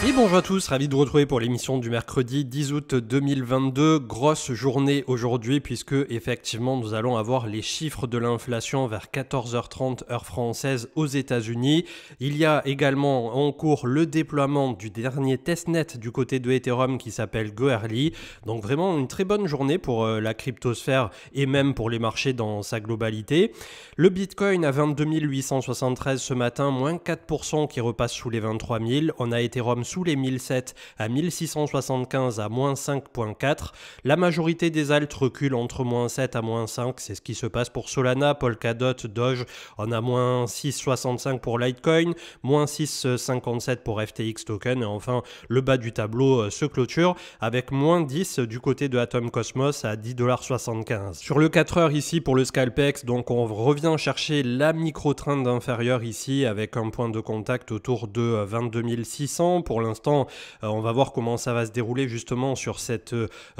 Et bonjour à tous, ravi de vous retrouver pour l'émission du mercredi 10 août 2022. Grosse journée aujourd'hui puisque effectivement nous allons avoir les chiffres de l'inflation vers 14h30 heure française aux États-Unis. Il y a également en cours le déploiement du dernier testnet du côté de Ethereum qui s'appelle Goerli. Donc vraiment une très bonne journée pour la cryptosphère et même pour les marchés dans sa globalité. Le Bitcoin à 22 873 ce matin, moins 4% qui repasse sous les 23 000. On a Ethereum sous les 1007 à 1675 à moins 5,4. La majorité des alts reculent entre moins 7 à moins 5. C'est ce qui se passe pour Solana, Polkadot, Doge. On a moins 6,65 pour Litecoin, moins 6,57 pour FTX token. Et enfin, le bas du tableau se clôture avec moins 10 du côté de Atom Cosmos à 10,75 $. Sur le 4 heures ici pour le Scalpex, donc on revient chercher la micro-trend inférieure ici avec un point de contact autour de 22 600. Pour l'instant, on va voir comment ça va se dérouler justement sur cette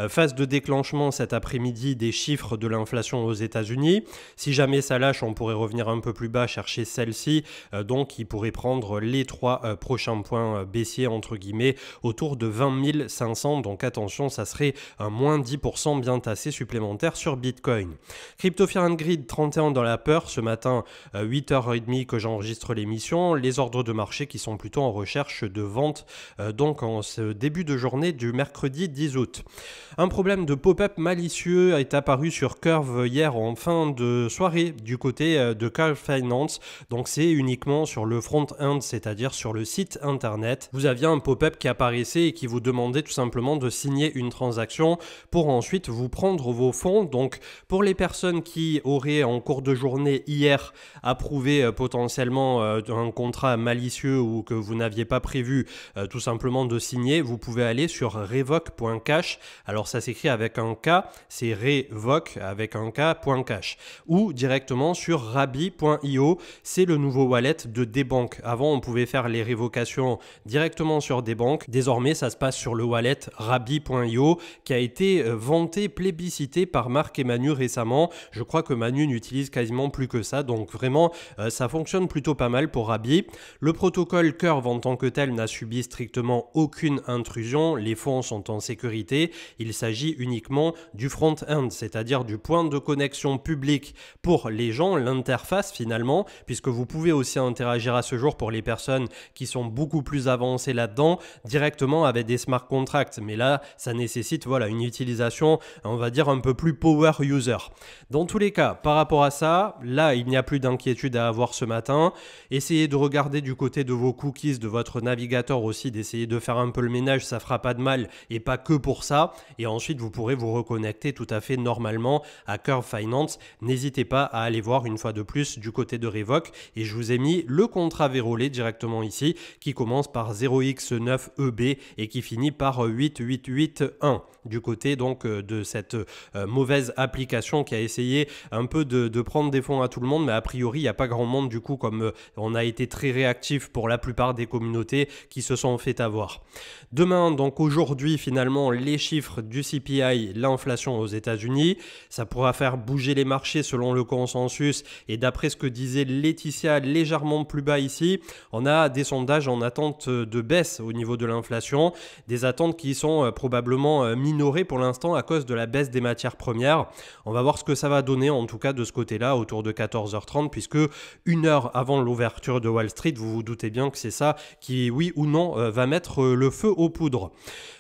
phase de déclenchement cet après-midi des chiffres de l'inflation aux États-Unis. Si jamais ça lâche, on pourrait revenir un peu plus bas chercher celle-ci, donc il pourrait prendre les trois prochains points baissiers entre guillemets autour de 20 500. Donc attention, ça serait un moins 10% bien tassé supplémentaire sur Bitcoin. Crypto Fear and Greed 31 dans la peur ce matin, 8h30 que j'enregistre l'émission. Les ordres de marché qui sont plutôt en recherche de vente donc en ce début de journée du mercredi 10 août. Un problème de pop-up malicieux est apparu sur Curve hier en fin de soirée du côté de Curve Finance. Donc c'est uniquement sur le front-end, c'est-à-dire sur le site internet. Vous aviez un pop-up qui apparaissait et qui vous demandait tout simplement de signer une transaction pour ensuite vous prendre vos fonds. Donc pour les personnes qui auraient en cours de journée hier approuvé potentiellement un contrat malicieux ou que vous n'aviez pas prévu tout simplement de signer, vous pouvez aller sur revoke.cash. Alors ça s'écrit avec un K, c'est revoke avec un K.cash, ou directement sur Rabby.io, c'est le nouveau wallet de Debank. Avant on pouvait faire les révocations directement sur Debank, désormais ça se passe sur le wallet Rabby.io qui a été vanté, plébiscité par Marc et Manu récemment. Je crois que Manu n'utilise quasiment plus que ça, donc vraiment ça fonctionne plutôt pas mal pour Rabby. Le protocole Curve en tant que tel n'a subi strictement aucune intrusion, les fonds sont en sécurité, il s'agit uniquement du front-end, c'est-à-dire du point de connexion public pour les gens, l'interface finalement, puisque vous pouvez aussi interagir à ce jour pour les personnes qui sont beaucoup plus avancées là-dedans, directement avec des smart contracts, mais là ça nécessite voilà, une utilisation, on va dire un peu plus power user. Dans tous les cas, par rapport à ça, là il n'y a plus d'inquiétude à avoir ce matin, essayez de regarder du côté de vos cookies, de votre navigateur aussi, d'essayer de faire un peu le ménage, ça fera pas de mal et pas que pour ça, et ensuite vous pourrez vous reconnecter tout à fait normalement à Curve Finance. N'hésitez pas à aller voir une fois de plus du côté de Revoke, et je vous ai mis le contrat vérolé directement ici qui commence par 0x9EB et qui finit par 8881 du côté donc de cette mauvaise application qui a essayé un peu de prendre des fonds à tout le monde, mais a priori il n'y a pas grand monde du coup, comme on a été très réactif pour la plupart des communautés qui se sont fait avoir. Demain, donc aujourd'hui finalement, les chiffres du CPI, l'inflation aux États-Unis, ça pourra faire bouger les marchés selon le consensus, et d'après ce que disait Laetitia, légèrement plus bas ici, on a des sondages en attente de baisse au niveau de l'inflation, des attentes qui sont probablement minorées pour l'instant à cause de la baisse des matières premières. On va voir ce que ça va donner en tout cas de ce côté-là autour de 14h30, puisque une heure avant l'ouverture de Wall Street, vous vous doutez bien que c'est ça qui, oui ou non, va mettre le feu aux poudres.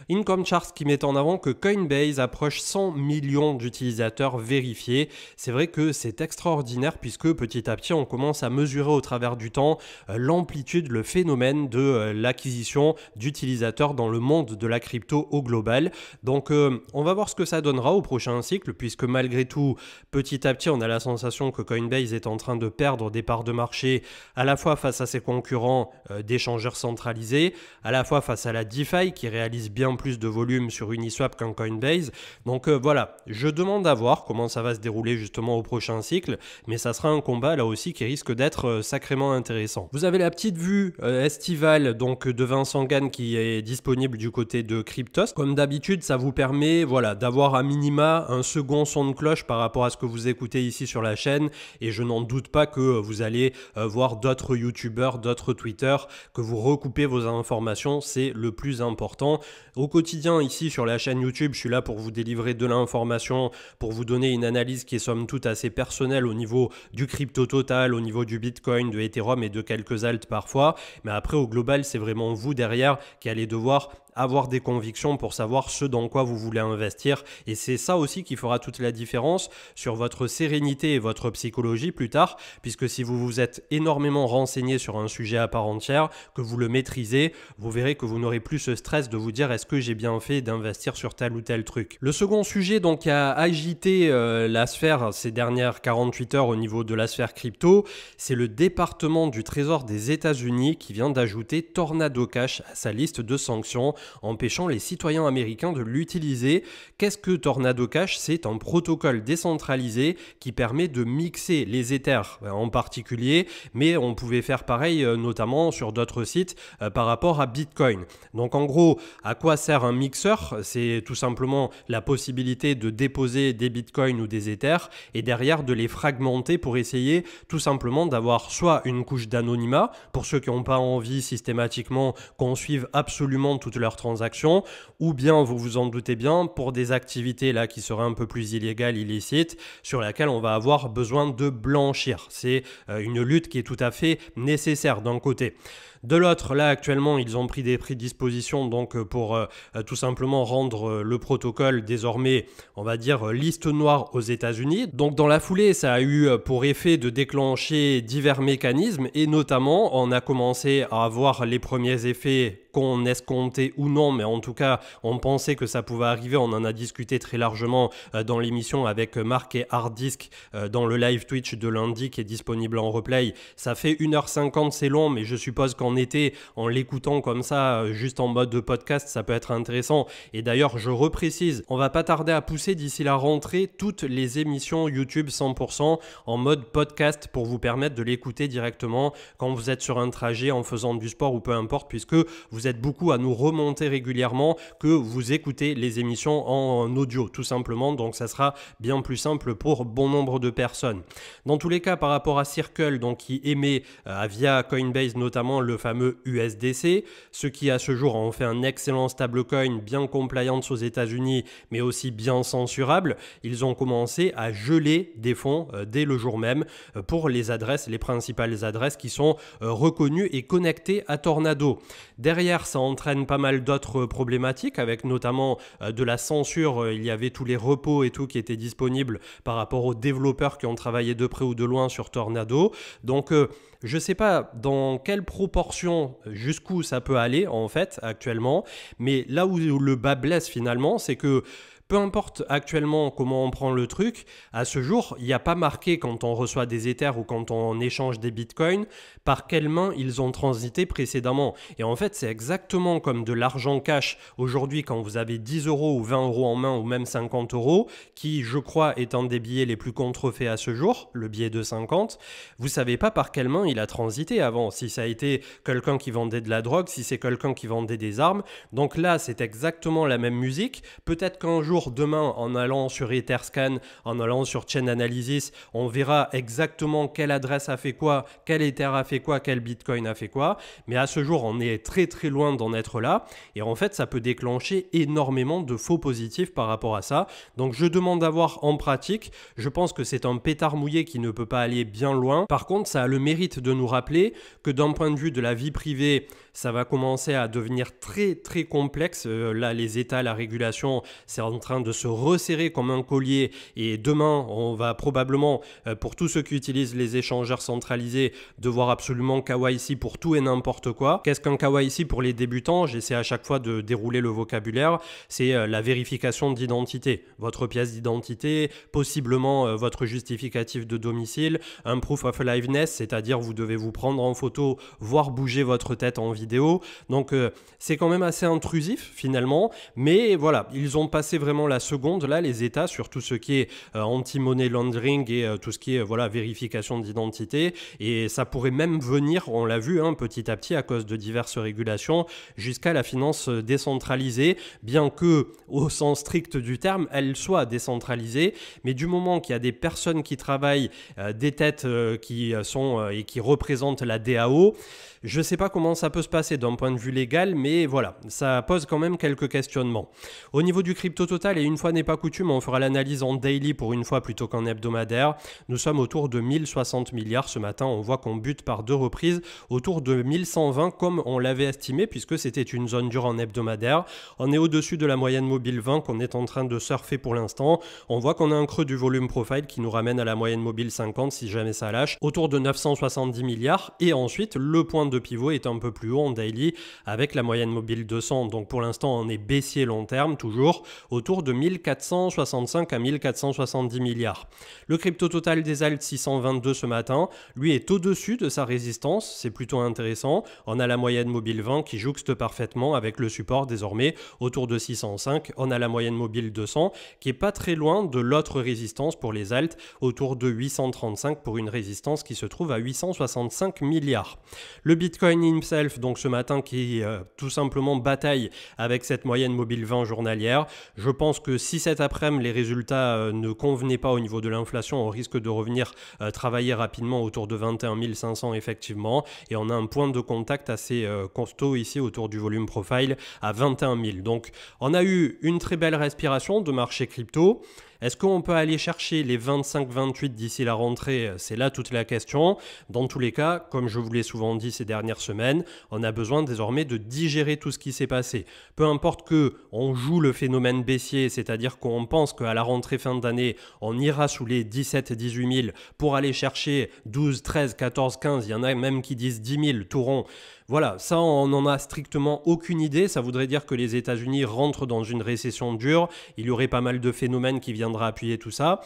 Income Charts qui met en avant que Coinbase approche 100 millions d'utilisateurs vérifiés. C'est vrai que c'est extraordinaire puisque petit à petit on commence à mesurer au travers du temps l'amplitude, le phénomène de l'acquisition d'utilisateurs dans le monde de la crypto au global. Donc on va voir ce que ça donnera au prochain cycle, puisque malgré tout petit à petit on a la sensation que Coinbase est en train de perdre des parts de marché à la fois face à ses concurrents d'échangeurs centralisés, à la fois face à la DeFi qui réalise bien bien plus de volume sur Uniswap qu'un Coinbase. Donc voilà, je demande à voir comment ça va se dérouler justement au prochain cycle, mais ça sera un combat là aussi qui risque d'être sacrément intéressant. Vous avez la petite vue estivale donc de Vincent Gann qui est disponible du côté de Cryptos. Comme d'habitude, ça vous permet voilà, d'avoir à minima un second son de cloche par rapport à ce que vous écoutez ici sur la chaîne, et je n'en doute pas que vous allez voir d'autres youtubeurs, d'autres Twitter, que vous recoupez vos informations, c'est le plus important. Au quotidien ici sur la chaîne YouTube, je suis là pour vous délivrer de l'information, pour vous donner une analyse qui est somme toute assez personnelle au niveau du crypto total, au niveau du Bitcoin, de Ethereum et de quelques alts parfois, mais après au global c'est vraiment vous derrière qui allez devoir avoir des convictions pour savoir ce dans quoi vous voulez investir, et c'est ça aussi qui fera toute la différence sur votre sérénité et votre psychologie plus tard, puisque si vous vous êtes énormément renseigné sur un sujet à part entière, que vous le maîtrisez, vous verrez que vous n'aurez plus ce stress de vous dire est-ce que j'ai bien fait d'investir sur tel ou tel truc. Le second sujet donc qui a agité la sphère ces dernières 48 heures au niveau de la sphère crypto, c'est le département du Trésor des États-Unis qui vient d'ajouter Tornado Cash à sa liste de sanctions, empêchant les citoyens américains de l'utiliser. Qu'est-ce que Tornado Cash? C'est un protocole décentralisé qui permet de mixer les Ethers en particulier, mais on pouvait faire pareil notamment sur d'autres sites par rapport à Bitcoin. Donc en gros, à quoi sert un mixeur? C'est tout simplement la possibilité de déposer des Bitcoins ou des Ethers et derrière de les fragmenter pour essayer tout simplement d'avoir soit une couche d'anonymat pour ceux qui n'ont pas envie systématiquement qu'on suive absolument toutes leurs transactions, ou bien vous vous en doutez bien pour des activités là qui seraient un peu plus illégales, illicites, sur laquelle on va avoir besoin de blanchir. C'est une lutte qui est tout à fait nécessaire d'un côté. De l'autre, là actuellement, ils ont pris des prédispositions donc pour tout simplement rendre le protocole désormais, on va dire, liste noire aux États-Unis. Donc dans la foulée, ça a eu pour effet de déclencher divers mécanismes, et notamment on a commencé à avoir les premiers effets qu'on escomptait ou non, mais en tout cas on pensait que ça pouvait arriver. On en a discuté très largement dans l'émission avec Marc et Harddisk dans le live Twitch de lundi qui est disponible en replay. Ça fait 1h50, c'est long, mais je suppose qu'en été, en l'écoutant comme ça, juste en mode de podcast, ça peut être intéressant. Et d'ailleurs, je reprécise, on va pas tarder à pousser d'ici la rentrée toutes les émissions YouTube 100% en mode podcast pour vous permettre de l'écouter directement quand vous êtes sur un trajet, en faisant du sport ou peu importe, puisque vous êtes beaucoup à nous remonter régulièrement que vous écoutez les émissions en audio tout simplement, donc ça sera bien plus simple pour bon nombre de personnes. Dans tous les cas, par rapport à Circle, donc qui émet via Coinbase notamment le fameux USDC, ce qui à ce jour en fait un excellent stablecoin bien compliant aux États-Unis mais aussi bien censurable, ils ont commencé à geler des fonds dès le jour même pour les adresses, les principales adresses qui sont reconnues et connectées à Tornado. Derrière, ça entraîne pas mal d'autres problématiques avec notamment de la censure. Il y avait tous les repos et tout qui étaient disponibles par rapport aux développeurs qui ont travaillé de près ou de loin sur Tornado. Donc je ne sais pas dans quelle proportion, jusqu'où ça peut aller en fait actuellement, mais là où le bas blesse finalement, c'est que peu importe actuellement comment on prend le truc, à ce jour, il n'y a pas marqué quand on reçoit des Ethers ou quand on échange des Bitcoins par quelles mains ils ont transité précédemment. Et en fait, c'est exactement comme de l'argent cash aujourd'hui quand vous avez 10 euros ou 20 euros en main ou même 50 euros, qui je crois est un des billets les plus contrefaits à ce jour, le billet de 50. Vous ne savez pas par quelle main il a transité avant, si ça a été quelqu'un qui vendait de la drogue, si c'est quelqu'un qui vendait des armes. Donc là, c'est exactement la même musique. Peut-être qu'un jour, demain, en allant sur Etherscan, en allant sur Chain Analysis, on verra exactement quelle adresse a fait quoi, quel Ether a fait quoi, quel Bitcoin a fait quoi. Mais à ce jour, on est très très loin d'en être là. Et en fait, ça peut déclencher énormément de faux positifs par rapport à ça. Donc, je demande à voir en pratique. Je pense que c'est un pétard mouillé qui ne peut pas aller bien loin. Par contre, ça a le mérite de nous rappeler que d'un point de vue de la vie privée, ça va commencer à devenir très très complexe. Là, les États, la régulation, c'est en train de se resserrer comme un collier, et demain on va probablement pour tous ceux qui utilisent les échangeurs centralisés devoir absolument KYC pour tout et n'importe quoi. Qu'est-ce qu'un KYC pour les débutants? J'essaie à chaque fois de dérouler le vocabulaire. C'est la vérification d'identité, votre pièce d'identité, possiblement votre justificatif de domicile, un proof of liveness, c'est-à-dire vous devez vous prendre en photo, voir bouger votre tête en vidéo vidéo. Donc c'est quand même assez intrusif finalement, mais voilà, ils ont passé vraiment la seconde là, les États, sur tout ce qui est anti-money laundering et tout ce qui est voilà, vérification d'identité, et ça pourrait même venir, on l'a vu petit à petit à cause de diverses régulations, jusqu'à la finance décentralisée, bien que au sens strict du terme, elle soit décentralisée, mais du moment qu'il y a des personnes qui travaillent, des têtes qui sont et qui représentent la DAO, je ne sais pas comment ça peut se passer d'un point de vue légal, mais voilà, ça pose quand même quelques questionnements. Au niveau du crypto total, et une fois n'est pas coutume, on fera l'analyse en daily pour une fois plutôt qu'en hebdomadaire. Nous sommes autour de 1060 milliards ce matin, on voit qu'on bute par 2 reprises, autour de 1120 comme on l'avait estimé, puisque c'était une zone dure en hebdomadaire. On est au-dessus de la moyenne mobile 20 qu'on est en train de surfer pour l'instant. On voit qu'on a un creux du volume profile qui nous ramène à la moyenne mobile 50 si jamais ça lâche, autour de 970 milliards, et ensuite le point de pivot est un peu plus haut en daily avec la moyenne mobile 200. Donc pour l'instant on est baissier long terme, toujours autour de 1465 à 1470 milliards. Le crypto total des alts 622 ce matin, lui est au-dessus de sa résistance, c'est plutôt intéressant. On a la moyenne mobile 20 qui jouxte parfaitement avec le support désormais autour de 605. On a la moyenne mobile 200 qui est pas très loin de l'autre résistance pour les alts autour de 835 pour une résistance qui se trouve à 865 milliards. Le Bitcoin himself, donc ce matin, qui tout simplement bataille avec cette moyenne mobile 20 journalière. Je pense que si cet après-midi les résultats ne convenaient pas au niveau de l'inflation, on risque de revenir travailler rapidement autour de 21 500 effectivement. Et on a un point de contact assez costaud ici autour du volume profile à 21 000. Donc on a eu une très belle respiration de marché crypto. Est-ce qu'on peut aller chercher les 25-28 d'ici la rentrée? C'est là toute la question. Dans tous les cas, comme je vous l'ai souvent dit ces dernières semaines, on a besoin désormais de digérer tout ce qui s'est passé. Peu importe qu'on joue le phénomène baissier, c'est-à-dire qu'on pense qu'à la rentrée fin d'année, on ira sous les 17-18 000 pour aller chercher 12, 13, 14, 15, il y en a même qui disent 10 000, tout rond. Voilà, ça on n'en a strictement aucune idée, ça voudrait dire que les États-Unis rentrent dans une récession dure, il y aurait pas mal de phénomènes qui viendraient appuyer tout ça.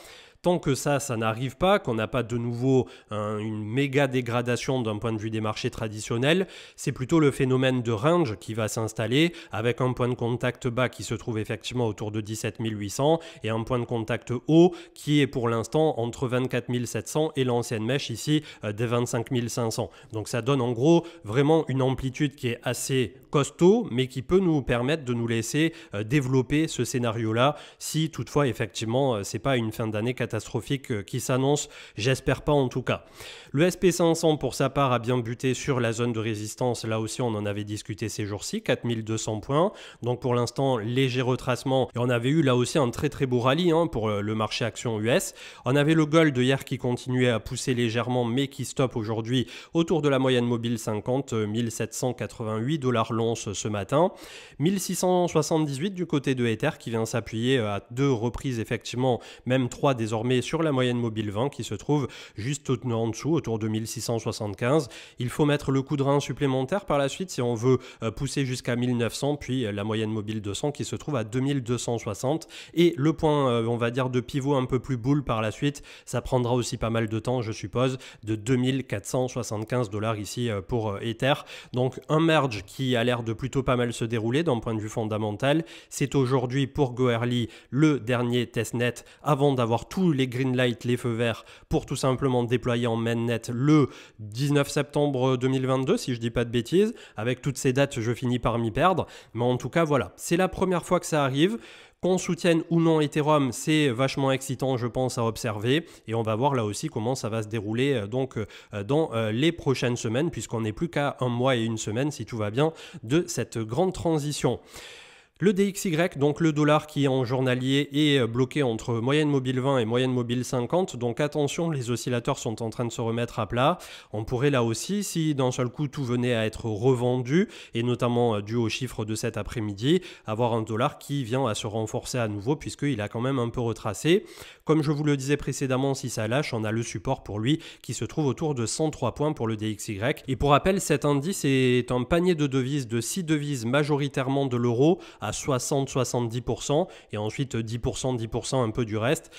Tant que ça n'arrive pas, qu'on n'a pas de nouveau une méga dégradation d'un point de vue des marchés traditionnels, c'est plutôt le phénomène de range qui va s'installer avec un point de contact bas qui se trouve effectivement autour de 17 800 et un point de contact haut qui est pour l'instant entre 24 700 et l'ancienne mèche ici des 25 500. Donc ça donne en gros vraiment une amplitude qui est assez costaud mais qui peut nous permettre de nous laisser développer ce scénario-là si toutefois effectivement c'est pas une fin d'année catastrophique qui s'annonce, j'espère pas en tout cas. Le SP500 pour sa part a bien buté sur la zone de résistance, là aussi on en avait discuté ces jours-ci, 4200 points, donc pour l'instant léger retracement et on avait eu là aussi un très beau rallye pour le marché action US. On avait le gold hier qui continuait à pousser légèrement mais qui stoppe aujourd'hui autour de la moyenne mobile 50, 1788 $ l'once ce matin, 1678 du côté de Ether qui vient s'appuyer à 2 reprises effectivement, même 3 désormais sur la moyenne mobile 20 qui se trouve juste en dessous autour de 1675. Il faut mettre le coup de rein supplémentaire par la suite si on veut pousser jusqu'à 1900 puis la moyenne mobile 200 qui se trouve à 2260 et le point on va dire de pivot un peu plus bull par la suite, ça prendra aussi pas mal de temps je suppose, de 2475 $ ici pour Ether. Donc un merge qui a l'air de plutôt pas mal se dérouler d'un point de vue fondamental. C'est aujourd'hui pour Goerli le dernier testnet avant d'avoir tous les green lights, les feux verts pour tout simplement déployer en mainnet le 19 septembre 2022 si je dis pas de bêtises. Avec toutes ces dates je finis par m'y perdre, mais en tout cas voilà, c'est la première fois que ça arrive. Qu'on soutienne ou non Ethereum, c'est vachement excitant je pense à observer et on va voir là aussi comment ça va se dérouler donc dans les prochaines semaines puisqu'on n'est plus qu'à un mois et une semaine si tout va bien de cette grande transition. Le DXY, donc le dollar qui en journalier est bloqué entre moyenne mobile 20 et moyenne mobile 50. Donc attention, les oscillateurs sont en train de se remettre à plat. On pourrait là aussi, si d'un seul coup tout venait à être revendu, et notamment dû aux chiffres de cet après-midi, avoir un dollar qui vient à se renforcer à nouveau puisqu'il a quand même un peu retracé. Comme je vous le disais précédemment, si ça lâche, on a le support pour lui qui se trouve autour de 103 points pour le DXY. Et pour rappel, cet indice est un panier de devises, de 6 devises majoritairement de l'euro, à 60-70% et ensuite 10%, 10% un peu du reste,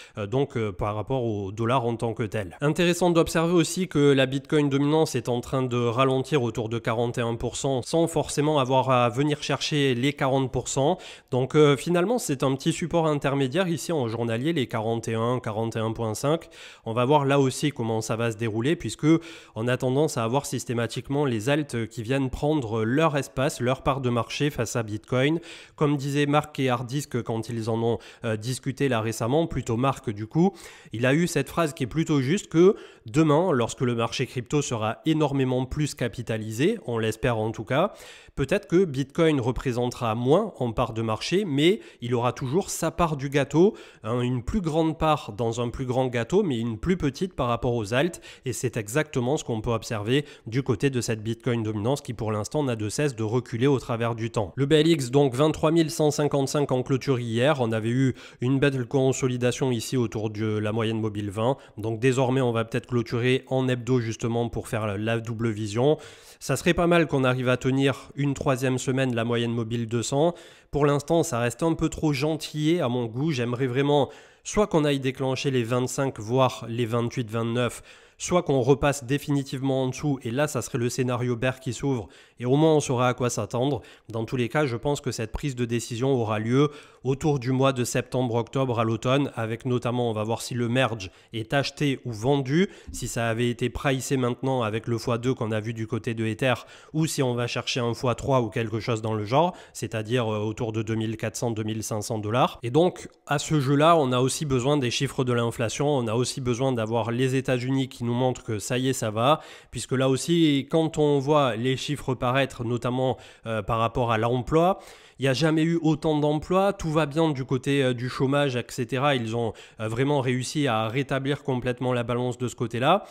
par rapport au dollar en tant que tel. Intéressant d'observer aussi que la Bitcoin dominance est en train de ralentir autour de 41% sans forcément avoir à venir chercher les 40%. Donc finalement, c'est un petit support intermédiaire ici en journalier, les 41, 41.5. On va voir là aussi comment ça va se dérouler puisque on a tendance à avoir systématiquement les alts qui viennent prendre leur espace, leur part de marché face à Bitcoin. Comme disait Marc et Hardisk quand ils en ont discuté là récemment, plutôt Marc du coup, il a eu cette phrase qui est plutôt juste que demain, lorsque le marché crypto sera énormément plus capitalisé, on l'espère en tout cas, peut-être que Bitcoin représentera moins en part de marché, mais il aura toujours sa part du gâteau, une plus grande part dans un plus grand gâteau, mais une plus petite par rapport aux alts, et c'est exactement ce qu'on peut observer du côté de cette Bitcoin dominance qui pour l'instant n'a de cesse de reculer au travers du temps. Le BLX donc 23 155 en clôture hier, on avait eu une belle consolidation ici autour de la moyenne mobile 20, donc désormais on va peut-être clôturer en hebdo justement pour faire la double vision. Ça serait pas mal qu'on arrive à tenir une troisième semaine la moyenne mobile 200. Pour l'instant, ça reste un peu trop gentillé à mon goût. J'aimerais vraiment soit qu'on aille déclencher les 25 voire les 28-29, soit qu'on repasse définitivement en dessous et là ça serait le scénario bear qui s'ouvre et au moins on saura à quoi s'attendre. Dans tous les cas, je pense que cette prise de décision aura lieu autour du mois de septembre-octobre à l'automne, avec notamment, on va voir si le merge est acheté ou vendu, si ça avait été pricé maintenant avec le x2 qu'on a vu du côté de Ether, ou si on va chercher un x3 ou quelque chose dans le genre, c'est-à-dire autour de 2400-2500 $. Et donc, à ce jeu-là, on a aussi besoin des chiffres de l'inflation, on a aussi besoin d'avoir les États-Unis qui nous montrent que ça y est, ça va, puisque là aussi, quand on voit les chiffres paraître, notamment par rapport à l'emploi, il n'y a jamais eu autant d'emplois, tout va bien du côté du chômage, etc. Ils ont vraiment réussi à rétablir complètement la balance de ce côté-là.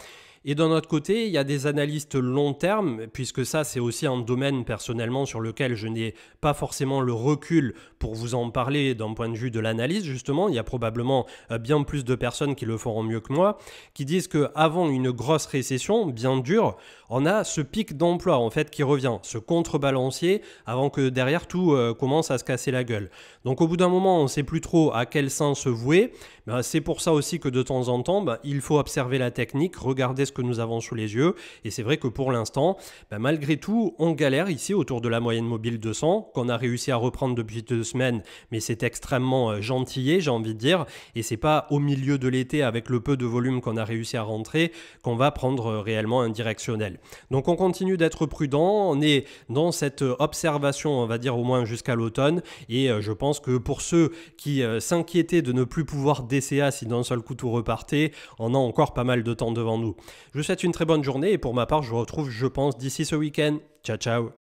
Et d'un autre côté, il y a des analystes long terme, puisque ça, c'est aussi un domaine personnellement sur lequel je n'ai pas forcément le recul pour vous en parler d'un point de vue de l'analyse, justement. Il y a probablement bien plus de personnes qui le feront mieux que moi, qui disent qu'avant une grosse récession bien dure, on a ce pic d'emploi en fait qui revient, ce contrebalancier, avant que derrière tout commence à se casser la gueule. Donc au bout d'un moment, on ne sait plus trop à quel sein se vouer. C'est pour ça aussi que de temps en temps, il faut observer la technique, regarder ce que nous avons sous les yeux. Et c'est vrai que pour l'instant, malgré tout, on galère ici autour de la moyenne mobile 200, qu'on a réussi à reprendre depuis 2 semaines, mais c'est extrêmement gentillé, j'ai envie de dire. Et c'est pas au milieu de l'été, avec le peu de volume qu'on a réussi à rentrer, qu'on va prendre réellement un directionnel. Donc on continue d'être prudent, on est dans cette observation, on va dire au moins jusqu'à l'automne. Et je pense que pour ceux qui s'inquiétaient de ne plus pouvoir DCA si d'un seul coup tout repartait, on a encore pas mal de temps devant nous. Je vous souhaite une très bonne journée et pour ma part, je vous retrouve, je pense, d'ici ce week-end. Ciao, ciao!